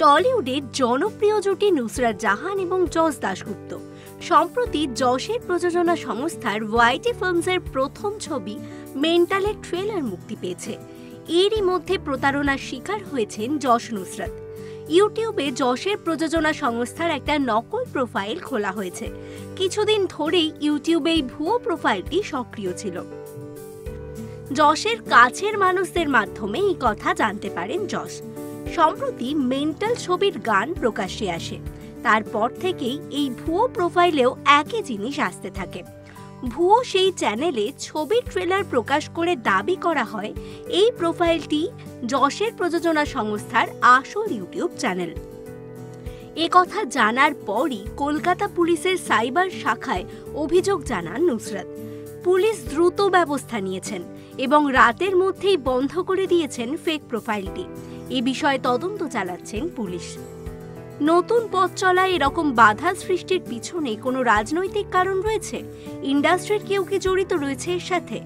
টলিউডের জনপ্রিয় জুটি নুসরাত জাহান এবং যশ দাশগুপ্ত সম্প্রতি যশের প্রযোজনা সংস্থার ওয়াইটি ফিল্মসের প্রথম ছবি মেন্টালের ট্রেলার মুক্তি পেয়েছে। এরই মধ্যে প্রতারণার শিকার হয়েছেন যশ নুসরাত। ইউটিউবে যশের প্রযোজনা সংস্থার একটা নকল প্রোফাইল খোলা হয়েছে। কিছুদিন ধরেই ইউটিউবে এই ভুয়ো প্রোফাইলটি সক্রিয় ছিল। যশের কাছের মানুষদের মাধ্যমে এই কথা জানতে পারেন যশ। সম্প্রতি মেন্টাল ছবির গান প্রকাশ্যে আসে, তারপর থেকেই এই ভুয়ো প্রোফাইলেও একই জিনিস আসতে থাকে। ভুয়ো সেই চ্যানেলে ছবির ট্রেলার প্রকাশ করে দাবি করা হয় এই প্রোফাইলটি যশের প্রযোজনা সংস্থার আসল ইউটিউব চ্যানেল। এ কথা জানার পরই কলকাতা পুলিশের সাইবার শাখায় অভিযোগ জানান নুসরাত। পুলিশ দ্রুত ব্যবস্থা নিয়েছেন এবং রাতের মধ্যেই বন্ধ করে দিয়েছেন ফেক প্রোফাইলটি। এ বিষয়ে তদন্ত চালাচ্ছেন পুলিশ। নতুন পথ চলায় এরকম বাধা সৃষ্টির পিছনে কোনো রাজনৈতিক কারণ রয়েছে? ইন্ডাস্ট্রির কেউ কি জড়িত রয়েছে এর সাথে?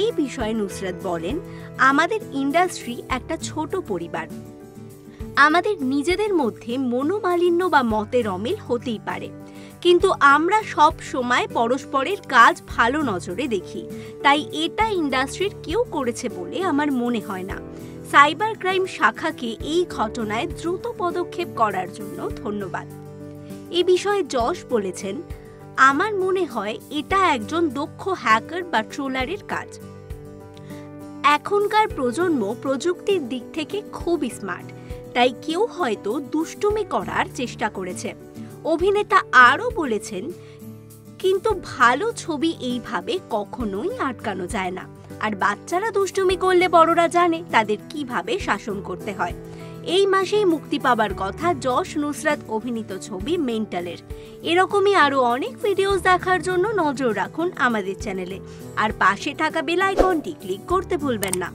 এই বিষয়ে নুসরাত বলেন, আমাদের ইন্ডাস্ট্রি একটা ছোট পরিবার। আমাদের নিজেদের মধ্যে মনোমালিন্য বা মতের অমিল হতেই পারে, কিন্তু আমরা সব সময় পরস্পরের কাজ ভালো নজরে দেখি। তাই এটা ইন্ডাস্ট্রির কেউ করেছে বলে আমার মনে হয় না। সাইবার ক্রাইম শাখাকে এই ঘটনায় দ্রুত পদক্ষেপ করার জন্য ধন্যবাদ। এ বিষয়ে যশ বলেছেন, আমার মনে হয় এটা একজন দক্ষ হ্যাকার বা ট্রোলারের কাজ। এখনকার প্রজন্ম প্রযুক্তির দিক থেকে খুবই স্মার্ট, তাই কেউ হয়তো দুষ্টুমি করার চেষ্টা করেছে। অভিনেতা আরও বলেছেন, কিন্তু ভালো ছবি এইভাবে কখনোই আটকানো যায় না। আর বাচ্চারা দুষ্টুমি করলে বড়রা জানে তাদের কিভাবে শাসন করতে হয়। এই মাসেই মুক্তি পাবার কথা যশ নুসরাত অভিনীত ছবি মেন্টালের। এরকমই আরও অনেক ভিডিওস দেখার জন্য নজর রাখুন আমাদের চ্যানেলে, আর পাশে থাকা বেল আইকনটি ক্লিক করতে ভুলবেন না।